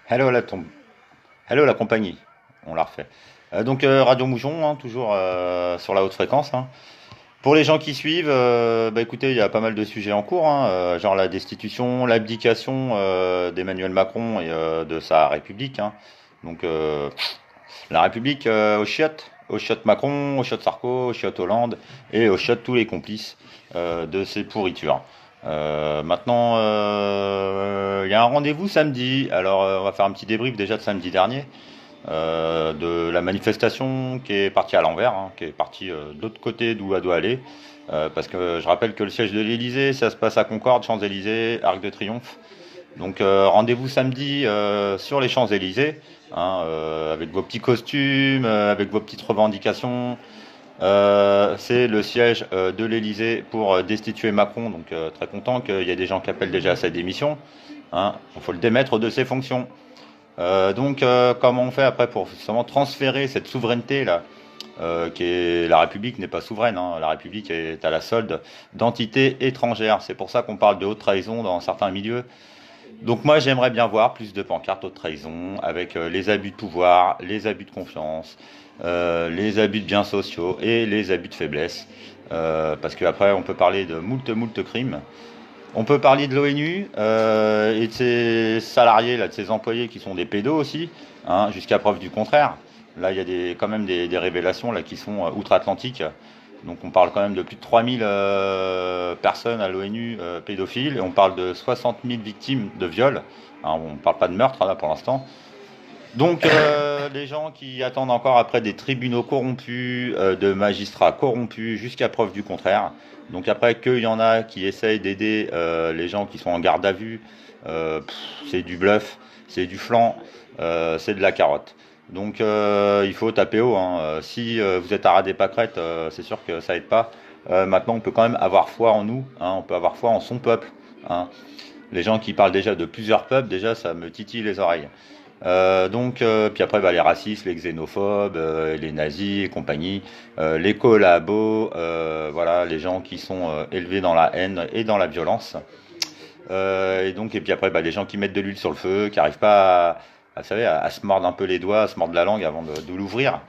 Hello la, tom- Hello la compagnie, on l'a refait. Radio Moujon, hein, toujours sur la haute fréquence, hein. Pour les gens qui suivent, bah écoutez, il y a pas mal de sujets en cours, hein, genre la destitution, l'abdication d'Emmanuel Macron et de sa République, hein. Donc la République aux chiottes Macron, aux chiottes Sarko, aux chiottes Hollande et aux chiottes tous les complices de ces pourritures. Maintenant, il y a un rendez-vous samedi. Alors, on va faire un petit débrief déjà de samedi dernier, de la manifestation qui est partie à l'envers, hein, qui est partie de l'autre côté d'où elle doit aller. Parce que je rappelle que le siège de l'Élysée, ça se passe à Concorde, Champs-Élysées, Arc de Triomphe. Donc rendez-vous samedi sur les Champs-Élysées, hein, avec vos petits costumes, avec vos petites revendications. C'est le siège de l'Élysée pour destituer Macron, donc très content qu'il y ait des gens qui appellent déjà à sa démission. Hein. Il faut le démettre de ses fonctions. Comment on fait après pour justement transférer cette souveraineté là, la République n'est pas souveraine, hein. La République est à la solde d'entités étrangères. C'est pour ça qu'on parle de haute trahison dans certains milieux. Donc moi j'aimerais bien voir plus de pancartes haute trahison avec les abus de pouvoir, les abus de confiance, les abus de biens sociaux et les abus de faiblesse. Parce qu'après on peut parler de moult crimes. On peut parler de l'ONU et de ses salariés, là, de ses employés qui sont des pédos aussi, hein, jusqu'à preuve du contraire. Là, il y a quand même des révélations là, qui sont outre-Atlantique. Donc on parle quand même de plus de 3000 personnes à l'ONU pédophiles et on parle de 60 000 victimes de viol. Hein, on ne parle pas de meurtre là pour l'instant. Donc les gens qui attendent encore après des tribunaux corrompus, de magistrats corrompus jusqu'à preuve du contraire. Donc après qu'il y en a qui essayent d'aider les gens qui sont en garde à vue, c'est du bluff, c'est du flan, c'est de la carotte. Donc il faut taper haut, hein. Si vous êtes à ras des pâquerettes, c'est sûr que ça aide pas. Maintenant on peut quand même avoir foi en nous, hein, on peut avoir foi en son peuple, hein. Les gens qui parlent déjà de plusieurs peuples, déjà ça me titille les oreilles. Puis après, bah, les racistes, les xénophobes, les nazis et compagnie, les collabos, voilà, les gens qui sont élevés dans la haine et dans la violence. Et puis après, bah, les gens qui mettent de l'huile sur le feu, qui n'arrivent pas vous savez, à se mordre un peu les doigts, à se mordre la langue avant de l'ouvrir.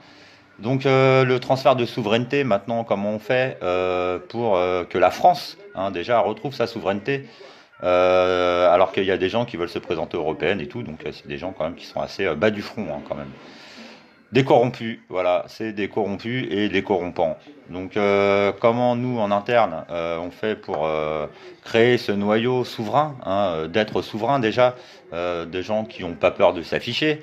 Donc le transfert de souveraineté, maintenant, comment on fait pour que la France, hein, déjà, retrouve sa souveraineté alors qu'il y a des gens qui veulent se présenter européennes et tout, donc c'est des gens quand même qui sont assez bas du front, hein, quand même. Des corrompus, voilà, c'est des corrompus et des corrompants. Donc comment nous en interne on fait pour créer ce noyau souverain, hein, d'être souverain déjà, des gens qui n'ont pas peur de s'afficher,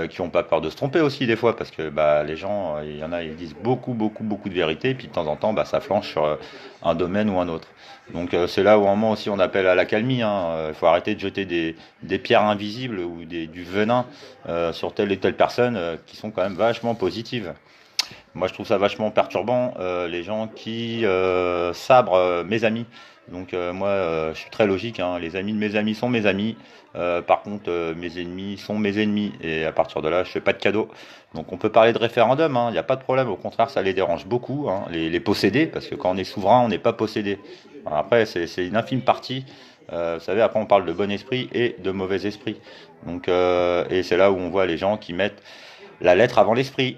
qui n'ont pas peur de se tromper aussi des fois, parce que bah, les gens, il y en a, ils disent beaucoup de vérité, puis de temps en temps, bah, ça flanche sur un domaine ou un autre. Donc c'est là où un moment aussi on appelle à la calmie, hein. Il faut arrêter de jeter des pierres invisibles ou du venin sur telle et telle personne qui sont quand même vachement positives. Moi, je trouve ça vachement perturbant, les gens qui sabrent mes amis. Donc, moi, je suis très logique, hein. Les amis de mes amis sont mes amis. Par contre, mes ennemis sont mes ennemis. Et à partir de là, je fais pas de cadeaux. Donc, on peut parler de référendum, hein. Il n'y a pas de problème. Au contraire, ça les dérange beaucoup, hein, les posséder. Parce que quand on est souverain, on n'est pas possédé. Alors après, c'est une infime partie. Vous savez, après, on parle de bon esprit et de mauvais esprit. Donc, et c'est là où on voit les gens qui mettent la lettre avant l'esprit.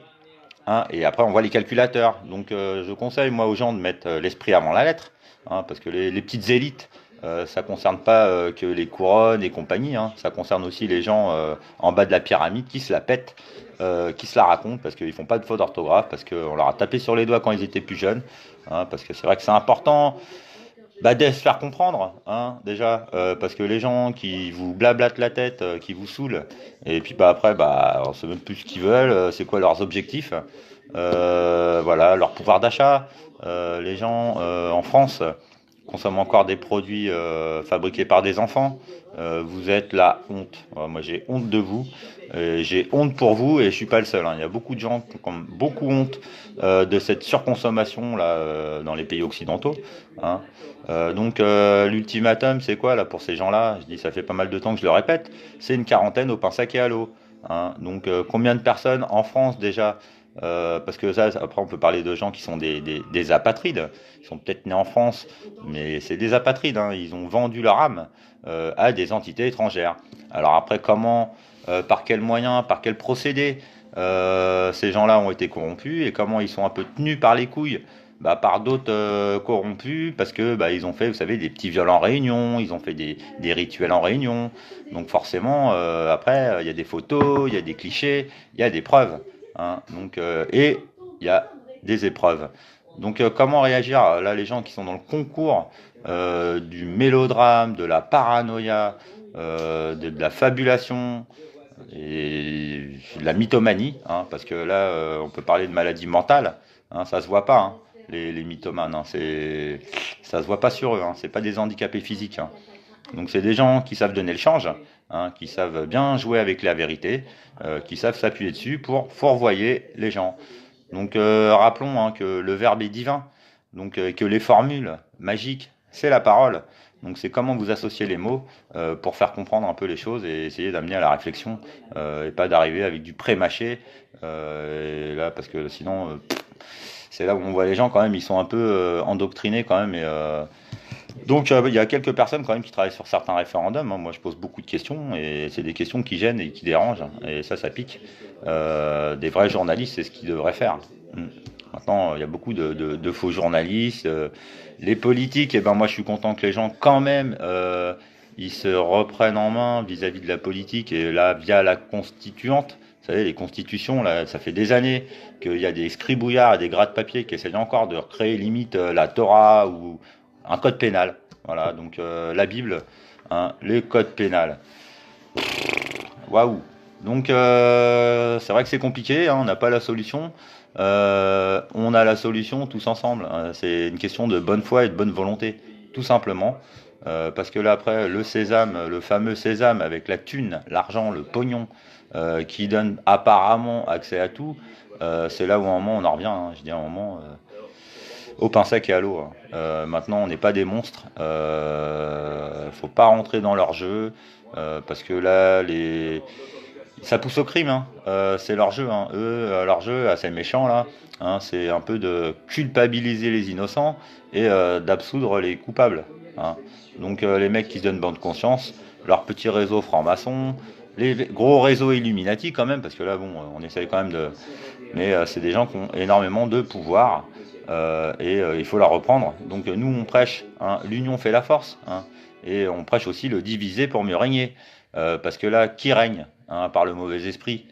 Hein, et après, on voit les calculateurs. Donc, je conseille, moi, aux gens de mettre l'esprit avant la lettre, hein, parce que les petites élites, ça concerne pas que les couronnes et compagnie, hein, ça concerne aussi les gens en bas de la pyramide qui se la pètent, qui se la racontent, parce qu'ils font pas de faute d'orthographe, parce qu'on leur a tapé sur les doigts quand ils étaient plus jeunes, hein, parce que c'est vrai que c'est important bah, de se faire comprendre, hein, déjà, parce que les gens qui vous blablatent la tête, qui vous saoulent, et puis bah, après, bah, on sait même plus ce qu'ils veulent, c'est quoi leurs objectifs, voilà, leur pouvoir d'achat. Les gens en France consomment encore des produits fabriqués par des enfants. Vous êtes la honte. Moi, j'ai honte de vous. J'ai honte pour vous et je suis pas le seul, hein. Il y a beaucoup de gens qui ont beaucoup honte de cette surconsommation là dans les pays occidentaux, hein. L'ultimatum, c'est quoi là pour ces gens-là? Je dis, ça fait pas mal de temps que je le répète, c'est une quarantaine au pain sec et à l'eau, hein. Donc, combien de personnes en France déjà Parce que ça, après, on peut parler de gens qui sont des apatrides. Ils sont peut-être nés en France, mais c'est des apatrides, hein. Ils ont vendu leur âme à des entités étrangères. Alors après, comment, par quels moyens, par quel procédé ces gens-là ont été corrompus et comment ils sont un peu tenus par les couilles bah, par d'autres corrompus parce que bah, ils ont fait, vous savez, des petits viols en réunion, ils ont fait des rituels en réunion. Donc forcément, après, il y a des photos, il y a des clichés, il y a des preuves, hein. Donc, et il y a des épreuves. Donc comment réagir là les gens qui sont dans le concours du mélodrame, de la paranoïa, de la fabulation et de la mythomanie, hein, parce que là on peut parler de maladie mentale, hein, ça se voit pas, hein, les mythomanes, hein, ça se voit pas sur eux, hein, c'est pas des handicapés physiques, hein. Donc c'est des gens qui savent donner le change, hein, qui savent bien jouer avec la vérité, qui savent s'appuyer dessus pour fourvoyer les gens. Donc rappelons hein, que le verbe est divin, donc que les formules magiques, c'est la parole. Donc c'est comment vous associez les mots pour faire comprendre un peu les choses et essayer d'amener à la réflexion et pas d'arriver avec du pré-mâché. Et là, parce que sinon, c'est là où on voit les gens quand même, ils sont un peu endoctrinés quand même. Donc il y a quelques personnes quand même qui travaillent sur certains référendums, hein. Moi je pose beaucoup de questions et c'est des questions qui gênent et qui dérangent, hein. Et ça pique. Des vrais journalistes, c'est ce qu'ils devraient faire. Mm. Maintenant, il y a beaucoup de faux journalistes. Les politiques, eh ben moi je suis content que les gens quand même ils se reprennent en main vis-à-vis de la politique et là via la constituante. Vous savez, les constitutions, là, ça fait des années qu'il y a des scribouillards et des gratte-papier qui essayent encore de recréer limite la Torah ou un code pénal. Voilà, donc la Bible, hein, les codes pénals. Waouh! Donc c'est vrai que c'est compliqué, hein, on n'a pas la solution. On a la solution tous ensemble, hein. C'est une question de bonne foi et de bonne volonté, tout simplement. Parce que là après, le sésame, le fameux sésame avec la thune, l'argent, le pognon, qui donne apparemment accès à tout, c'est là où à un moment on en revient, hein. Je dis à un moment au pain sec et à l'eau, hein. Maintenant, on n'est pas des monstres. Faut pas rentrer dans leur jeu parce que là, ça pousse au crime, hein. C'est leur jeu, hein. Eux, leur jeu assez méchant là, hein, c'est un peu de culpabiliser les innocents et d'absoudre les coupables, hein. Donc les mecs qui se donnent bonne conscience, leur petit réseau franc-maçon, les gros réseaux Illuminati quand même, parce que là, bon, on essaye quand même de. Mais c'est des gens qui ont énormément de pouvoir et il faut la reprendre. Donc nous, on prêche, hein, l'union fait la force, hein, et on prêche aussi le diviser pour mieux régner. Parce que là, qui règne, hein, par le mauvais esprit,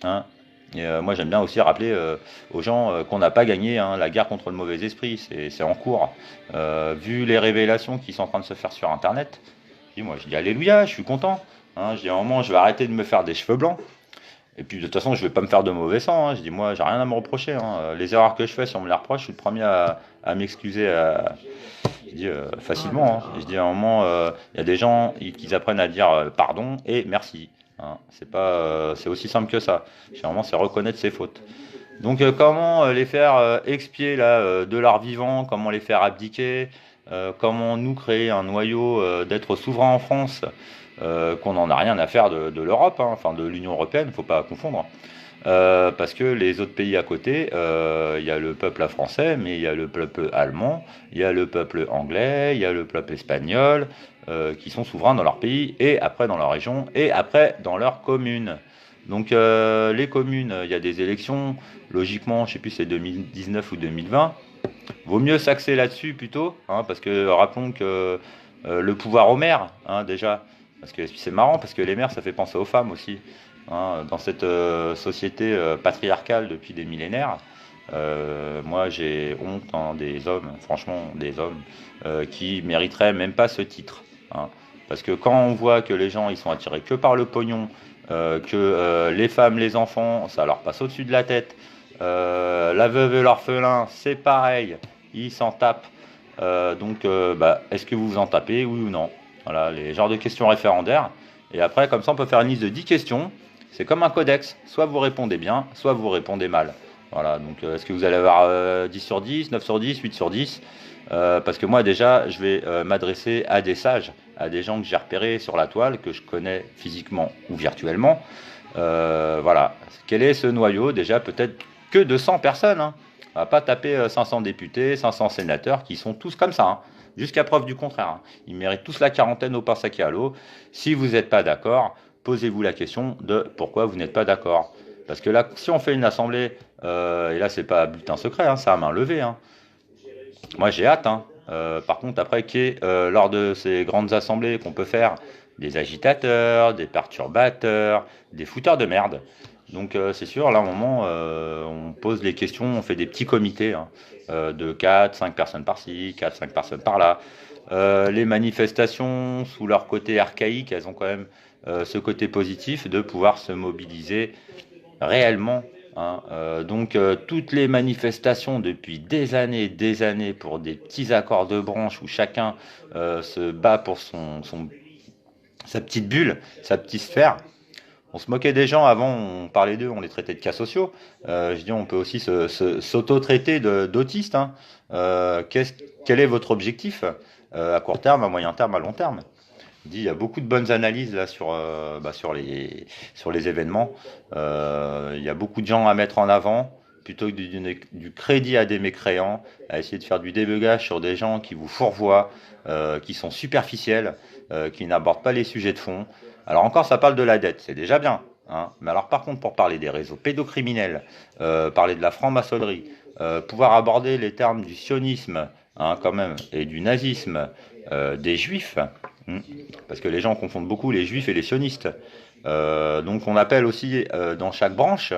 hein. Et moi, j'aime bien aussi rappeler aux gens qu'on n'a pas gagné, hein, la guerre contre le mauvais esprit, c'est en cours. Vu les révélations qui sont en train de se faire sur Internet, je dis Alléluia, je suis content, hein. Je dis à un moment, je vais arrêter de me faire des cheveux blancs. Et puis de toute façon, je vais pas me faire de mauvais sang, hein. Je dis moi, j'ai rien à me reprocher, hein. Les erreurs que je fais, si on me les reproche, je suis le premier à m'excuser je dis, facilement, hein. Je dis à un moment, il y a des gens qui apprennent à dire pardon et merci, hein. C'est pas, c'est aussi simple que ça. Généralement, c'est reconnaître ses fautes. Donc comment les faire expier là, de l'art vivant, comment les faire abdiquer, comment nous créer un noyau d'être souverain en France, qu'on n'en a rien à faire de l'Europe, hein, enfin de l'Union Européenne, il ne faut pas confondre. Parce que les autres pays à côté, il y a le peuple français, mais il y a le peuple allemand, il y a le peuple anglais, il y a le peuple espagnol, qui sont souverains dans leur pays, et après dans leur région, et après dans leur commune. Donc les communes, il y a des élections, logiquement, je ne sais plus si c'est 2019 ou 2020, vaut mieux s'axer là-dessus plutôt, hein, parce que rappelons que le pouvoir aux maires, hein, déjà, parce que c'est marrant, parce que les maires, ça fait penser aux femmes aussi, hein, dans cette société patriarcale depuis des millénaires. Moi, j'ai honte, hein, des hommes, franchement, des hommes qui mériteraient même pas ce titre, hein. Parce que quand on voit que les gens, ils sont attirés que par le pognon, que les femmes, les enfants, ça leur passe au-dessus de la tête. La veuve et l'orphelin, c'est pareil, ils s'en tapent. Donc, est-ce que vous vous en tapez, oui ou non? Voilà, les genres de questions référendaires. Et après, comme ça, on peut faire une liste de 10 questions. C'est comme un codex. Soit vous répondez bien, soit vous répondez mal. Voilà, donc est-ce que vous allez avoir 10 sur 10, 9 sur 10, 8 sur 10? Parce que moi, déjà, je vais m'adresser à des sages, à des gens que j'ai repérés sur la toile, que je connais physiquement ou virtuellement. Voilà. Quel est ce noyau? Déjà, peut-être que de 100 personnes. Hein. On va pas taper 500 députés, 500 sénateurs qui sont tous comme ça. Hein. Jusqu'à preuve du contraire. Hein. Ils méritent tous la quarantaine au pain saqué à l'eau. Si vous n'êtes pas d'accord, posez-vous la question de pourquoi vous n'êtes pas d'accord. Parce que là, si on fait une assemblée, et là, c'est pas bulletin secret, hein, c'est à main levée. Hein. Moi, j'ai hâte. Hein. Par contre, après, lors de ces grandes assemblées qu'on peut faire, des agitateurs, des perturbateurs, des fouteurs de merde. Donc, c'est sûr, là, à un moment, on pose les questions, on fait des petits comités hein, de 4, 5 personnes par-ci, 4, 5 personnes par-là. Les manifestations, sous leur côté archaïque, elles ont quand même ce côté positif de pouvoir se mobiliser réellement. Hein. Donc toutes les manifestations depuis des années pour des petits accords de branche où chacun se bat pour sa petite bulle, sa petite sphère. On se moquait des gens avant, on parlait d'eux, on les traitait de cas sociaux. Je dis on peut aussi s'auto-traiter d'autistes. Hein. Quel est votre objectif à court terme, à moyen terme, à long terme? Il y a beaucoup de bonnes analyses là sur les événements. Il y a beaucoup de gens à mettre en avant plutôt que du crédit à des mécréants, à essayer de faire du débugage sur des gens qui vous fourvoient, qui sont superficiels, qui n'abordent pas les sujets de fond. Alors encore, ça parle de la dette, c'est déjà bien. Hein. Mais alors par contre, pour parler des réseaux pédocriminels, parler de la franc-maçonnerie, pouvoir aborder les termes du sionisme, hein, quand même, et du nazisme, des juifs, parce que les gens confondent beaucoup les juifs et les sionistes. Donc on appelle aussi dans chaque branche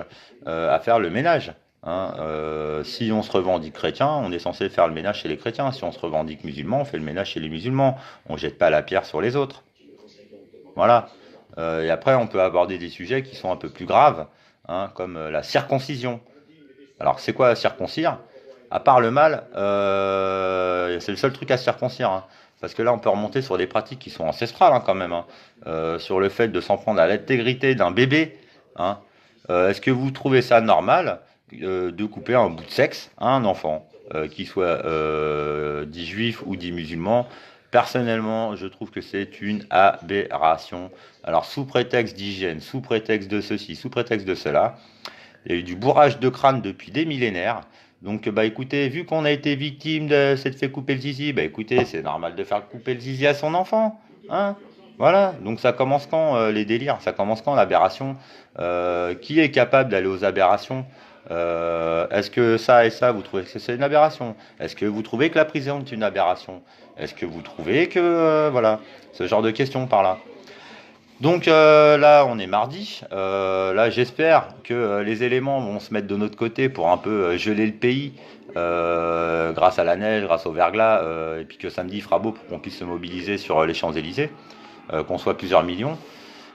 à faire le ménage. Hein. Si on se revendique chrétien, on est censé faire le ménage chez les chrétiens. Si on se revendique musulman, on fait le ménage chez les musulmans. On jette pas la pierre sur les autres. Voilà. Et après, on peut aborder des sujets qui sont un peu plus graves, hein, comme la circoncision. Alors, c'est quoi circoncire? À part le mal, c'est le seul truc à circoncire. Hein. Parce que là, on peut remonter sur des pratiques qui sont ancestrales, hein, quand même. Hein. Sur le fait de s'en prendre à l'intégrité d'un bébé. Hein. Est-ce que vous trouvez ça normal de couper un bout de sexe à un enfant, qu'il soit dit juif ou dit musulman? Personnellement, je trouve que c'est une aberration. Alors, sous prétexte d'hygiène, sous prétexte de ceci, sous prétexte de cela, il y a eu du bourrage de crâne depuis des millénaires. Donc, bah écoutez, vu qu'on a été victime de s'être fait couper le zizi, bah écoutez, c'est normal de faire couper le zizi à son enfant. Hein. Voilà. Donc, ça commence quand les délires? Ça commence quand l'aberration? Qui est capable d'aller aux aberrations? Est-ce que ça et ça, vous trouvez que c'est une aberration? Est-ce que vous trouvez que la prison est une aberration? Est-ce que vous trouvez que... voilà, ce genre de questions par là. Donc là, on est mardi. Là, j'espère que les éléments vont se mettre de notre côté pour un peu geler le pays grâce à la neige, grâce au verglas, et puis que samedi il fera beau pour qu'on puisse se mobiliser sur les Champs-Élysées, qu'on soit plusieurs millions.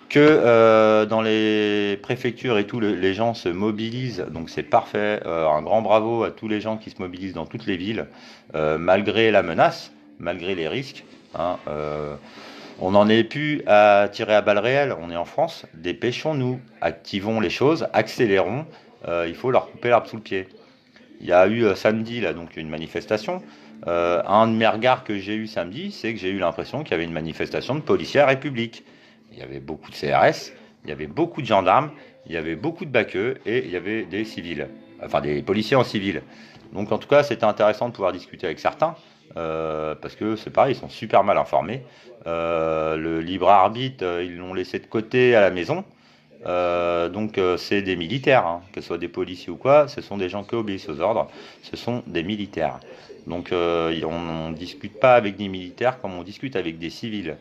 Que dans les préfectures et tout, les gens se mobilisent, donc c'est parfait. Un grand bravo à tous les gens qui se mobilisent dans toutes les villes, malgré la menace, malgré les risques. Hein, on n'en est plus à tirer à balles réelles, on est en France, dépêchons-nous, activons les choses, accélérons, il faut leur couper l'arbre sous le pied. Il y a eu samedi là, donc une manifestation. Un de mes regards que j'ai eu samedi, c'est que j'ai eu l'impression qu'il y avait une manifestation de policiers à la République. Il y avait beaucoup de CRS, il y avait beaucoup de gendarmes, il y avait beaucoup de baqueux et il y avait des civils, enfin des policiers en civil. Donc en tout cas, c'était intéressant de pouvoir discuter avec certains, parce que c'est pareil, ils sont super mal informés. Le libre arbitre, ils l'ont laissé de côté à la maison. Donc c'est des militaires, hein, que ce soit des policiers ou quoi, ce sont des gens qui obéissent aux ordres, ce sont des militaires. Donc on ne discute pas avec des militaires comme on discute avec des civils.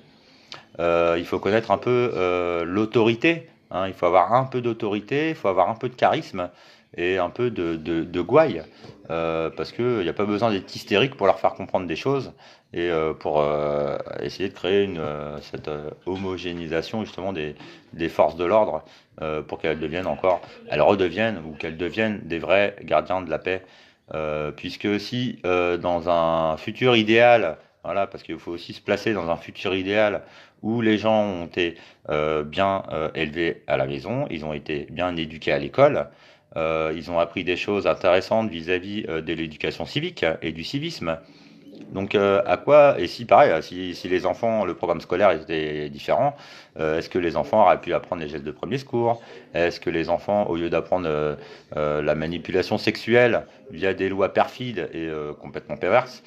Il faut connaître un peu l'autorité, hein, il faut avoir un peu d'autorité, il faut avoir un peu de charisme et un peu de gouaille, parce qu'il n'y a pas besoin d'être hystérique pour leur faire comprendre des choses et pour essayer de créer cette homogénéisation justement des forces de l'ordre pour qu'elles redeviennent ou qu'elles deviennent des vrais gardiens de la paix. Puisque si dans un futur idéal, voilà, parce qu'il faut aussi se placer dans un futur idéal où les gens ont été bien élevés à la maison, ils ont été bien éduqués à l'école, ils ont appris des choses intéressantes vis-à-vis de l'éducation civique et du civisme. Donc, à quoi, et si pareil, si les enfants, le programme scolaire était différent, est-ce que les enfants auraient pu apprendre les gestes de premier secours? Est-ce que les enfants, au lieu d'apprendre la manipulation sexuelle via des lois perfides et complètement perverses,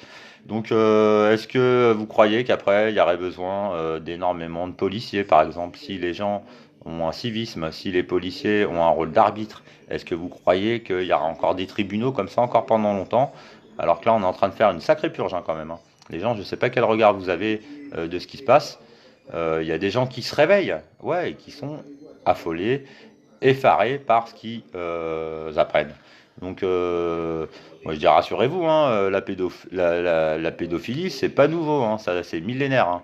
donc est-ce que vous croyez qu'après, il y aurait besoin d'énormément de policiers, par exemple, si les gens ont un civisme, si les policiers ont un rôle d'arbitre, est-ce que vous croyez qu'il y aura encore des tribunaux comme ça encore pendant longtemps? Alors que là, on est en train de faire une sacrée purge hein, quand même. Hein. Les gens, je ne sais pas quel regard vous avez de ce qui se passe. Il y a des gens qui se réveillent, ouais, et qui sont affolés, effarés par ce qu'ils apprennent. Donc, moi je dis rassurez-vous, hein, la pédophilie, c'est pas nouveau, hein, ça, c'est millénaire. Hein.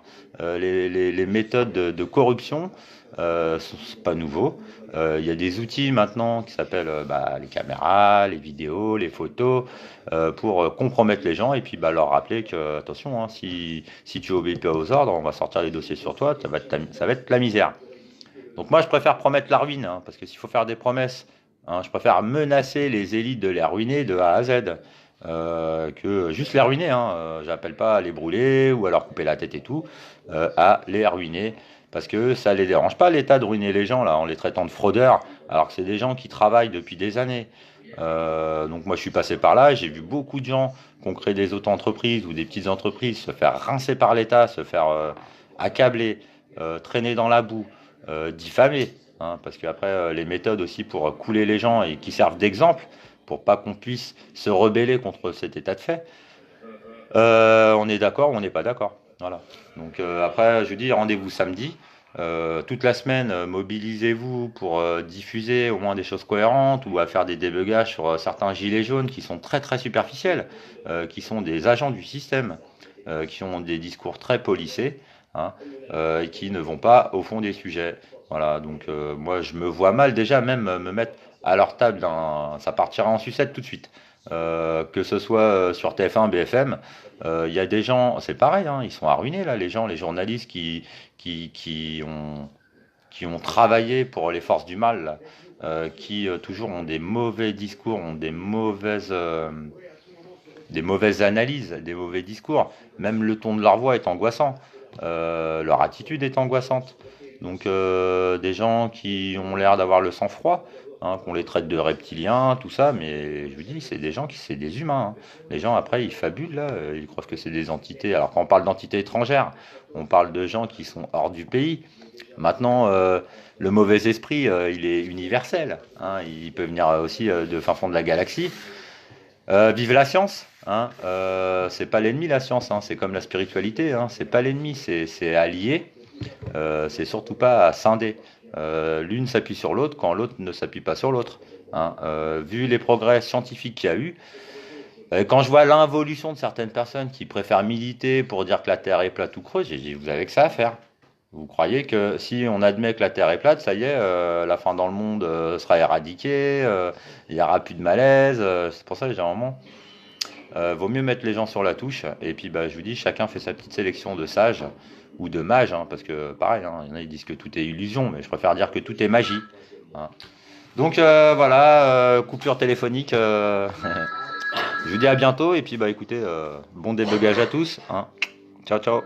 Les méthodes de corruption, c'est pas nouveau. Il y a des outils maintenant qui s'appellent les caméras, les vidéos, les photos, pour compromettre les gens et puis leur rappeler que, attention, hein, si tu obéis pas aux ordres, on va sortir les dossiers sur toi, ça va être la misère. Donc moi, je préfère promettre la ruine, hein, parce que s'il faut faire des promesses, hein, je préfère menacer les élites de les ruiner de A à Z, que juste les ruiner. Hein. J'appelle pas à les brûler ou à leur couper la tête et tout, à les ruiner, parce que ça les dérange pas l'État de ruiner les gens là, en les traitant de fraudeurs, alors que c'est des gens qui travaillent depuis des années. Donc moi, je suis passé par là, et j'ai vu beaucoup de gens qui ont créé des auto-entreprises ou des petites entreprises se faire rincer par l'État, se faire accabler, traîner dans la boue diffamer, hein, parce qu'après les méthodes aussi pour couler les gens et qui servent d'exemple pour pas qu'on puisse se rebeller contre cet état de fait, on est d'accord ou on n'est pas d'accord. Voilà. Donc après, je dis rendez-vous samedi. Toute la semaine, mobilisez-vous pour diffuser au moins des choses cohérentes ou à faire des débugages sur certains gilets jaunes qui sont très très superficiels, qui sont des agents du système, qui ont des discours très policés, hein, et qui ne vont pas au fond des sujets. Voilà, donc moi je me vois mal déjà même me mettre à leur table, ça partira en sucette tout de suite. Que ce soit sur TF1, BFM, il y a des gens, c'est pareil, hein, ils sont arruinés là, les gens, les journalistes qui, qui ont, qui ont travaillé pour les forces du mal, là, qui toujours ont des mauvais discours, ont des mauvaises analyses, des mauvais discours. Même le ton de leur voix est angoissant. Leur attitude est angoissante. Donc des gens qui ont l'air d'avoir le sang-froid, hein, qu'on les traite de reptiliens, tout ça, mais je vous dis, c'est des gens c'est des humains. Hein. Les gens après, ils fabulent là, ils croient que c'est des entités. Alors quand on parle d'entités étrangères, on parle de gens qui sont hors du pays. Maintenant, le mauvais esprit, il est universel. Hein, il peut venir aussi de fin fond de la galaxie. Vive la science, hein, c'est pas l'ennemi la science, hein, c'est comme la spiritualité, hein, c'est pas l'ennemi, c'est allié, c'est surtout pas à scinder. L'une s'appuie sur l'autre quand l'autre ne s'appuie pas sur l'autre. Hein. Vu les progrès scientifiques qu'il y a eu, quand je vois l'involution de certaines personnes qui préfèrent militer pour dire que la Terre est plate ou creuse, j'ai dit vous avez que ça à faire. Vous croyez que si on admet que la Terre est plate, ça y est, la fin dans le monde sera éradiquée, il n'y aura plus de malaise. C'est pour ça que j'ai un moment. Vaut mieux mettre les gens sur la touche. Et puis je vous dis, chacun fait sa petite sélection de sages ou de mages, hein, parce que pareil, hein, il y en a qui disent que tout est illusion, mais je préfère dire que tout est magie. Hein. Donc voilà, coupure téléphonique. Je vous dis à bientôt et puis écoutez, bon débugage à tous. Hein. Ciao ciao.